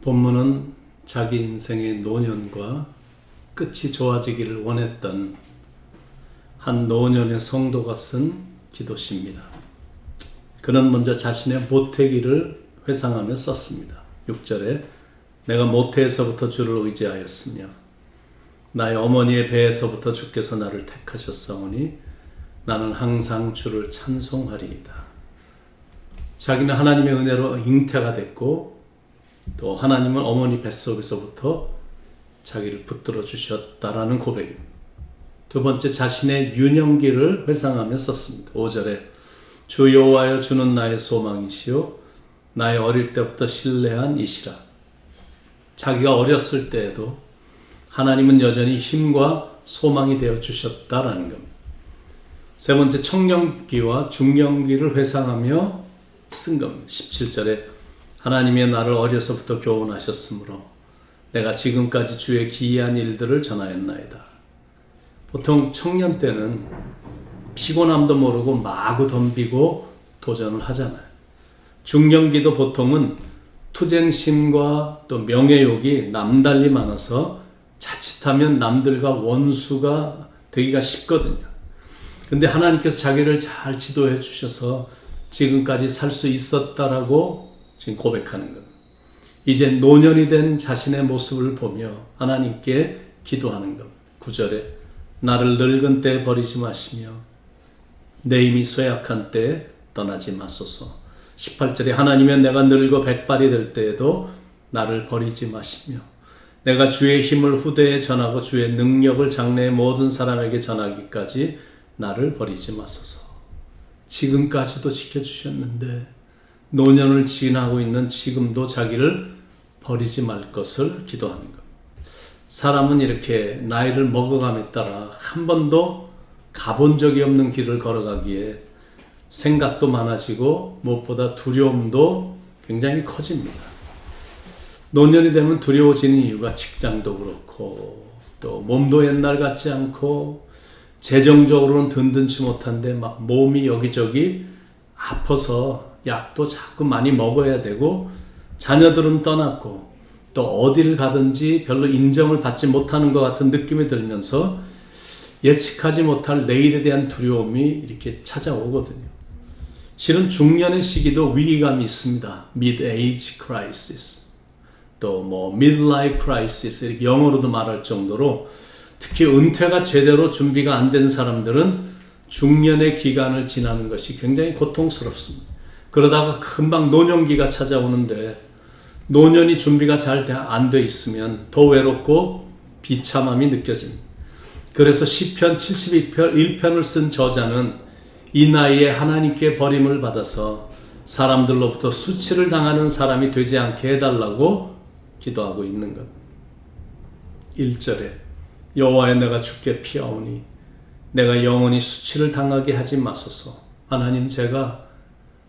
본문은 자기 인생의 노년과 끝이 좋아지기를 원했던 한 노년의 성도가 쓴 기도시입니다. 그는 먼저 자신의 모태기를 회상하며 썼습니다. 6절에 내가 모태에서부터 주를 의지하였으며 나의 어머니의 배에서부터 주께서 나를 택하셨사오니 나는 항상 주를 찬송하리이다. 자기는 하나님의 은혜로 잉태가 됐고 또 하나님은 어머니 뱃속에서부터 자기를 붙들어 주셨다라는 고백입니다. 두 번째, 자신의 유년기를 회상하며 썼습니다. 5절에 주 여호와여 주는 나의 소망이시요 나의 어릴 때부터 신뢰한 이시라. 자기가 어렸을 때에도 하나님은 여전히 힘과 소망이 되어 주셨다라는 겁니다. 세 번째, 청년기와 중년기를 회상하며 쓴 겁니다. 17절에 하나님이 나를 어려서부터 교훈하셨으므로 내가 지금까지 주의 기이한 일들을 전하였나이다. 보통 청년 때는 피곤함도 모르고 마구 덤비고 도전을 하잖아요. 중년기도 보통은 투쟁심과 또 명예욕이 남달리 많아서 자칫하면 남들과 원수가 되기가 쉽거든요. 근데 하나님께서 자기를 잘 지도해 주셔서 지금까지 살 수 있었다라고 지금 고백하는 겁니다. 이제 노년이 된 자신의 모습을 보며 하나님께 기도하는 겁니다. 9절에 나를 늙은 때에 버리지 마시며 내 힘이 쇠약한 때에 떠나지 마소서. 18절에 하나님은 내가 늙어 백발이 될 때에도 나를 버리지 마시며 내가 주의 힘을 후대에 전하고 주의 능력을 장래의 모든 사람에게 전하기까지 나를 버리지 마소서. 지금까지도 지켜주셨는데 노년을 지나고 있는 지금도 자기를 버리지 말 것을 기도하는 것. 사람은 이렇게 나이를 먹어감에 따라 한 번도 가본 적이 없는 길을 걸어가기에 생각도 많아지고 무엇보다 두려움도 굉장히 커집니다. 노년이 되면 두려워지는 이유가 직장도 그렇고 또 몸도 옛날 같지 않고 재정적으로는 든든치 못한데 막 몸이 여기저기 아파서 약도 자꾸 많이 먹어야 되고 자녀들은 떠났고 또 어딜 가든지 별로 인정을 받지 못하는 것 같은 느낌이 들면서 예측하지 못할 내일에 대한 두려움이 이렇게 찾아오거든요. 실은 중년의 시기도 위기감이 있습니다. mid-age crisis, 또 midlife crisis 이렇게 영어로도 말할 정도로 특히 은퇴가 제대로 준비가 안 된 사람들은 중년의 기간을 지나는 것이 굉장히 고통스럽습니다. 그러다가 금방 노년기가 찾아오는데 노년이 준비가 잘 안 돼 있으면 더 외롭고 비참함이 느껴집니다. 그래서 시편 72편 1편을 쓴 저자는 이 나이에 하나님께 버림을 받아서 사람들로부터 수치를 당하는 사람이 되지 않게 해달라고 기도하고 있는 것. 1절에 여호와여 내가 주께 피하오니 내가 영원히 수치를 당하게 하지 마소서. 하나님, 제가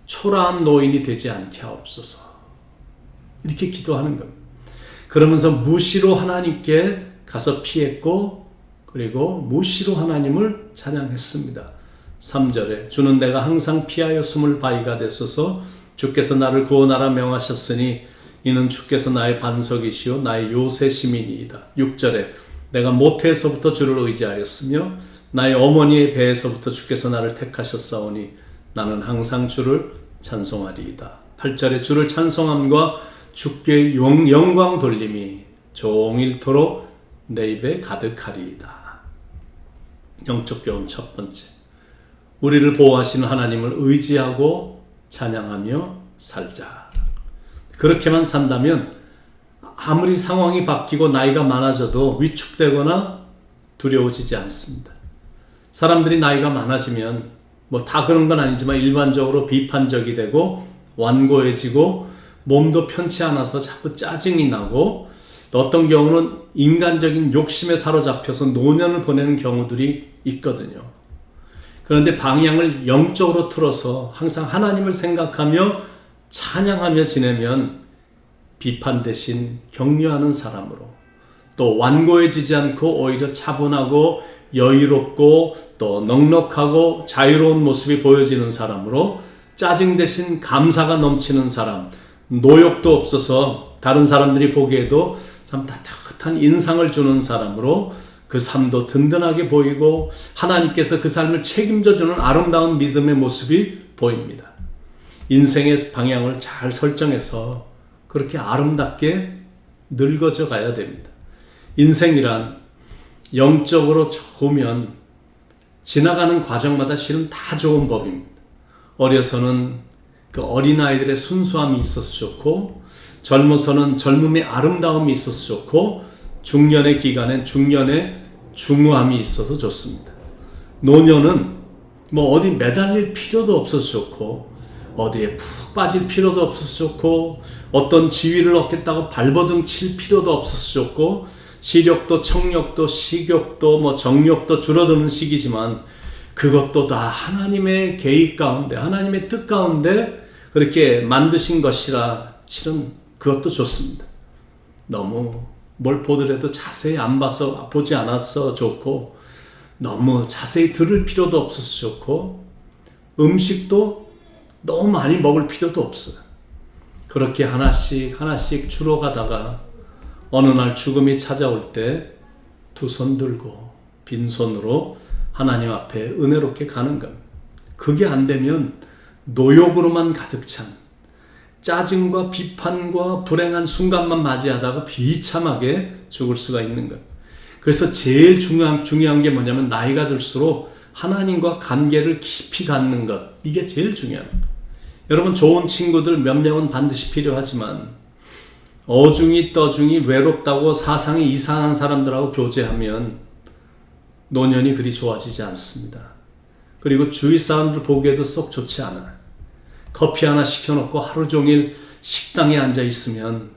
초라한 노인이 되지 않게 하옵소서. 이렇게 기도하는 겁니다. 그러면서 무시로 하나님께 가서 피했고 그리고 무시로 하나님을 찬양했습니다. 3절에 주는 내가 항상 피하여 숨을 바위가 되소서. 주께서 나를 구원하라 명하셨으니 이는 주께서 나의 반석이시요 나의 요새 시민이이다. 6절에 내가 모태에서부터 주를 의지하였으며 나의 어머니의 배에서부터 주께서 나를 택하셨사오니 나는 항상 주를 찬송하리이다. 8절에 주를 찬송함과 주께 영광 돌림이 종일토록 내 입에 가득하리이다. 영적 교훈 첫 번째, 우리를 보호하시는 하나님을 의지하고 찬양하며 살자. 그렇게만 산다면 아무리 상황이 바뀌고 나이가 많아져도 위축되거나 두려워지지 않습니다. 사람들이 나이가 많아지면 다 그런 건 아니지만 일반적으로 비판적이 되고 완고해지고 몸도 편치 않아서 자꾸 짜증이 나고 또 어떤 경우는 인간적인 욕심에 사로잡혀서 노년을 보내는 경우들이 있거든요. 그런데 방향을 영적으로 틀어서 항상 하나님을 생각하며 찬양하며 지내면 비판 대신 격려하는 사람으로 또 완고해지지 않고 오히려 차분하고 여유롭고 또 넉넉하고 자유로운 모습이 보여지는 사람으로 짜증 대신 감사가 넘치는 사람, 노욕도 없어서 다른 사람들이 보기에도 참 따뜻한 인상을 주는 사람으로 그 삶도 든든하게 보이고 하나님께서 그 삶을 책임져 주는 아름다운 믿음의 모습이 보입니다. 인생의 방향을 잘 설정해서 그렇게 아름답게 늙어져 가야 됩니다. 인생이란 영적으로 좋으면 지나가는 과정마다 실은 다 좋은 법입니다. 어려서는 그 어린아이들의 순수함이 있어서 좋고, 젊어서는 젊음의 아름다움이 있어서 좋고, 중년의 기간엔 중년의 중후함이 있어서 좋습니다. 노년은 뭐 어디 매달릴 필요도 없어서 좋고, 어디에 푹 빠질 필요도 없어서 좋고, 어떤 지위를 얻겠다고 발버둥 칠 필요도 없어서 좋고, 시력도 청력도 식욕도 뭐 정력도 줄어드는 시기지만 그것도 다 하나님의 계획 가운데, 하나님의 뜻 가운데 그렇게 만드신 것이라 실은 그것도 좋습니다. 너무 뭘 보더라도 자세히 안 봐서 보지 않아서 좋고, 너무 자세히 들을 필요도 없어서 좋고, 음식도 너무 많이 먹을 필요도 없어요. 그렇게 하나씩 하나씩 줄어가다가 어느 날 죽음이 찾아올 때 두 손 들고 빈손으로 하나님 앞에 은혜롭게 가는 겁니다. 그게 안 되면 노욕으로만 가득 찬 짜증과 비판과 불행한 순간만 맞이하다가 비참하게 죽을 수가 있는 것. 그래서 제일 중요한 게 뭐냐면 나이가 들수록 하나님과 관계를 깊이 갖는 것. 이게 제일 중요합니다. 여러분, 좋은 친구들 몇 명은 반드시 필요하지만 어중이 떠중이 외롭다고 사상이 이상한 사람들하고 교제하면 노년이 그리 좋아지지 않습니다. 그리고 주위 사람들 보기에도 썩 좋지 않아요. 커피 하나 시켜놓고 하루 종일 식당에 앉아 있으면,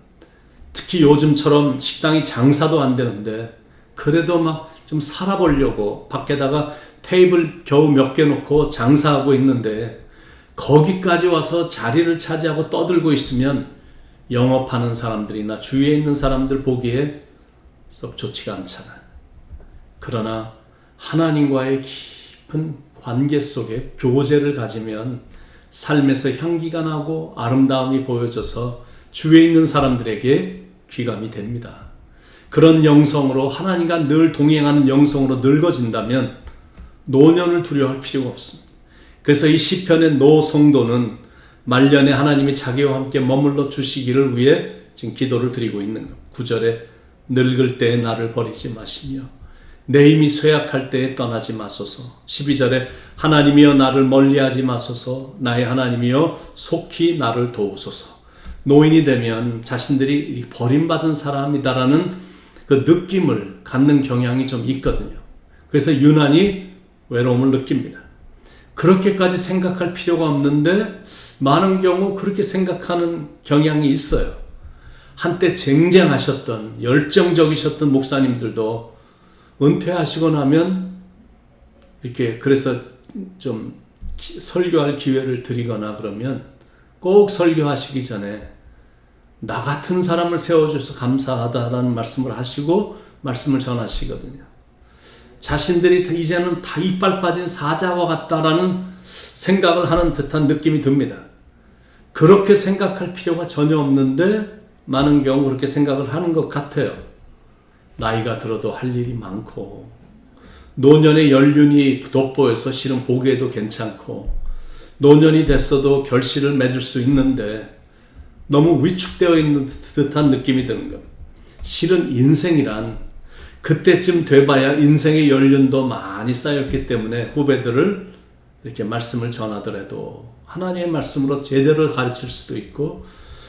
특히 요즘처럼 식당이 장사도 안 되는데 그래도 막 좀 살아보려고 밖에다가 테이블 겨우 몇 개 놓고 장사하고 있는데 거기까지 와서 자리를 차지하고 떠들고 있으면 영업하는 사람들이나 주위에 있는 사람들 보기에 썩 좋지가 않잖아요. 그러나 하나님과의 깊은 관계 속에 교제를 가지면 삶에서 향기가 나고 아름다움이 보여져서 주위에 있는 사람들에게 귀감이 됩니다. 그런 영성으로, 하나님과 늘 동행하는 영성으로 늙어진다면 노년을 두려워할 필요가 없습니다. 그래서 이 시편의 노성도는 말년에 하나님이 자기와 함께 머물러 주시기를 위해 지금 기도를 드리고 있는 것. 9절에 늙을 때에 나를 버리지 마시며 내 힘이 쇠약할 때에 떠나지 마소서. 12절에 하나님이여 나를 멀리하지 마소서. 나의 하나님이여 속히 나를 도우소서. 노인이 되면 자신들이 버림받은 사람이다라는 그 느낌을 갖는 경향이 좀 있거든요. 그래서 유난히 외로움을 느낍니다. 그렇게까지 생각할 필요가 없는데 많은 경우 그렇게 생각하는 경향이 있어요. 한때 쟁쟁하셨던, 열정적이셨던 목사님들도 은퇴하시고 나면 이렇게, 그래서 좀 설교할 기회를 드리거나 그러면 꼭 설교하시기 전에 나 같은 사람을 세워줘서 감사하다라는 말씀을 하시고 말씀을 전하시거든요. 자신들이 이제는 다 이빨 빠진 사자와 같다라는 생각을 하는 듯한 느낌이 듭니다. 그렇게 생각할 필요가 전혀 없는데 많은 경우 그렇게 생각을 하는 것 같아요. 나이가 들어도 할 일이 많고, 노년의 연륜이 돋보여서 실은 보기에도 괜찮고, 노년이 됐어도 결실을 맺을 수 있는데 너무 위축되어 있는 듯한 느낌이 드는 겁니다. 실은 인생이란 그때쯤 돼봐야 인생의 연륜도 많이 쌓였기 때문에 후배들을 이렇게 말씀을 전하더라도 하나님의 말씀으로 제대로 가르칠 수도 있고,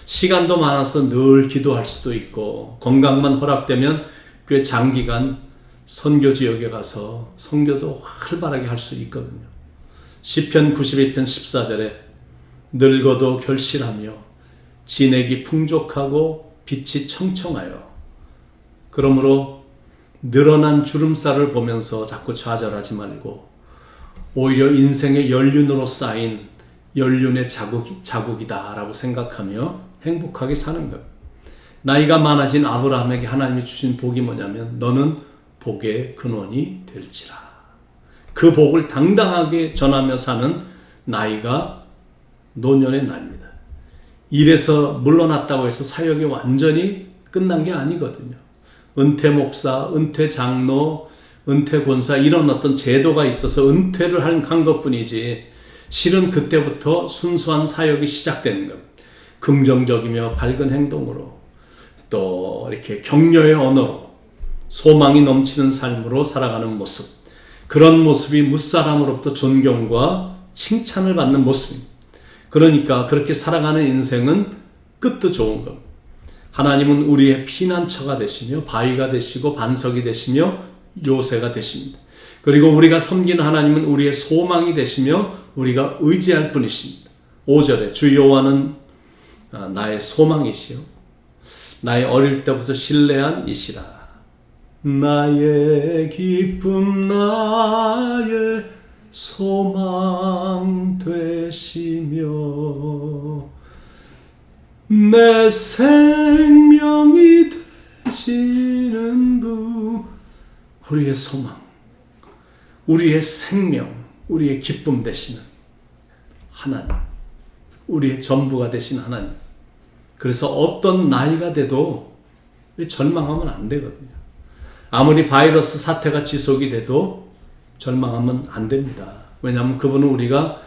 시간도 많아서 늘 기도할 수도 있고, 건강만 허락되면 꽤 장기간 선교 지역에 가서 선교도 활발하게 할 수 있거든요. 시편 92편 14절에 늙어도 결실하며 진액이 풍족하고 빛이 청청하여, 그러므로 늘어난 주름살을 보면서 자꾸 좌절하지 말고 오히려 인생의 연륜으로 쌓인 연륜의 자국이다 라고 생각하며 행복하게 사는 것. 나이가 많아진 아브라함에게 하나님이 주신 복이 뭐냐면 너는 복의 근원이 될지라. 그 복을 당당하게 전하며 사는 나이가 노년의 날입니다. 일에서 물러났다고 해서 사역이 완전히 끝난 게 아니거든요. 은퇴 목사, 은퇴 장로, 은퇴 권사 이런 어떤 제도가 있어서 은퇴를 한 것뿐이지 실은 그때부터 순수한 사역이 시작되는 겁니다. 긍정적이며 밝은 행동으로 또 이렇게 격려의 언어로 소망이 넘치는 삶으로 살아가는 모습, 그런 모습이 무사람으로부터 존경과 칭찬을 받는 모습입니다. 그러니까 그렇게 살아가는 인생은 끝도 좋은 겁니다. 하나님은 우리의 피난처가 되시며 바위가 되시고 반석이 되시며 요새가 되십니다. 그리고 우리가 섬기는 하나님은 우리의 소망이 되시며 우리가 의지할 분이십니다. 5절에 주 여호와는 나의 소망이시요 나의 어릴 때부터 신뢰한 이시라. 나의 기쁨 나의 소망 되시며 내 생명이 되시는 분. 우리의 소망, 우리의 생명, 우리의 기쁨 되시는 하나님, 우리의 전부가 되신 하나님. 그래서 어떤 나이가 돼도 절망하면 안 되거든요. 아무리 바이러스 사태가 지속이 돼도 절망하면 안 됩니다. 왜냐하면 그분은 우리가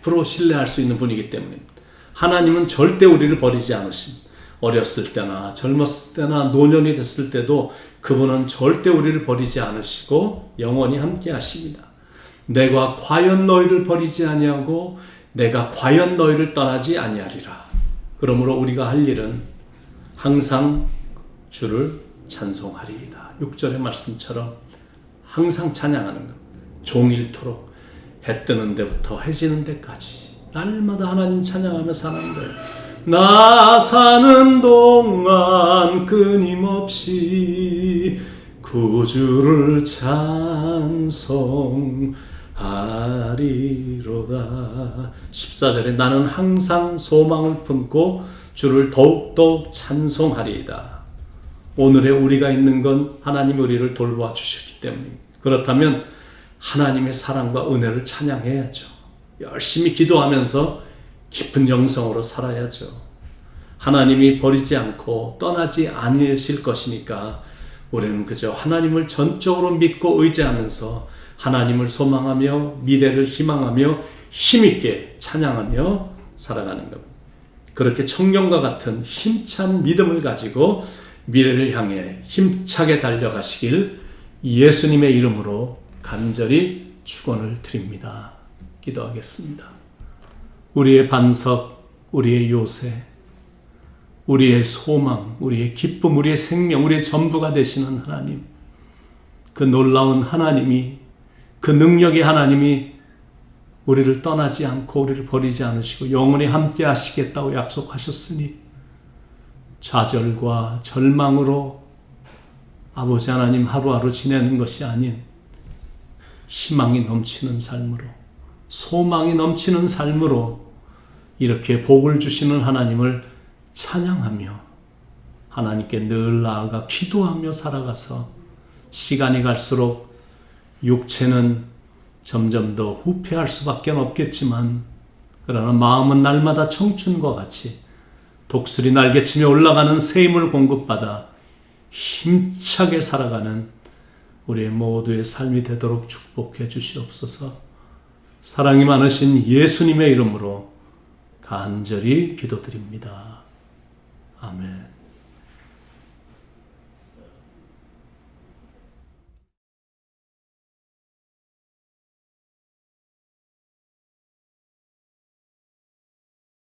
100% 신뢰할 수 있는 분이기 때문입니다. 하나님은 절대 우리를 버리지 않으십니다. 어렸을 때나 젊었을 때나 노년이 됐을 때도 그분은 절대 우리를 버리지 않으시고 영원히 함께 하십니다. 내가 과연 너희를 버리지 아니하고 내가 과연 너희를 떠나지 아니하리라. 그러므로 우리가 할 일은 항상 주를 찬송하리이다. 6절의 말씀처럼 항상 찬양하는 것. 종일토록 해 뜨는 데부터 해 지는 데까지 날마다 하나님 찬양하며 사는 거예요. 나 사는 동안 끊임없이 구주를 찬송하리로다. 14절에 나는 항상 소망을 품고 주를 더욱더욱 찬송하리이다. 오늘의 우리가 있는 건 하나님이 우리를 돌보아 주셨기 때문입니다. 그렇다면 하나님의 사랑과 은혜를 찬양해야죠. 열심히 기도하면서 깊은 영성으로 살아야죠. 하나님이 버리지 않고 떠나지 않으실 것이니까 우리는 그저 하나님을 전적으로 믿고 의지하면서 하나님을 소망하며 미래를 희망하며 힘있게 찬양하며 살아가는 겁니다. 그렇게 청년과 같은 힘찬 믿음을 가지고 미래를 향해 힘차게 달려가시길 예수님의 이름으로 간절히 축원을 드립니다. 기도하겠습니다. 우리의 반석, 우리의 요새, 우리의 소망, 우리의 기쁨, 우리의 생명, 우리의 전부가 되시는 하나님, 그 놀라운 하나님이, 그 능력의 하나님이 우리를 떠나지 않고 우리를 버리지 않으시고 영원히 함께 하시겠다고 약속하셨으니 좌절과 절망으로 아버지 하나님 하루하루 지내는 것이 아닌 희망이 넘치는 삶으로, 소망이 넘치는 삶으로 이렇게 복을 주시는 하나님을 찬양하며 하나님께 늘 나아가 기도하며 살아가서 시간이 갈수록 육체는 점점 더 후퇴할 수밖에 없겠지만 그러나 마음은 날마다 청춘과 같이 독수리 날개치며 올라가는 새 힘을 공급받아 힘차게 살아가는 우리의 모두의 삶이 되도록 축복해 주시옵소서. 사랑이 많으신 예수님의 이름으로 간절히 기도드립니다. 아멘.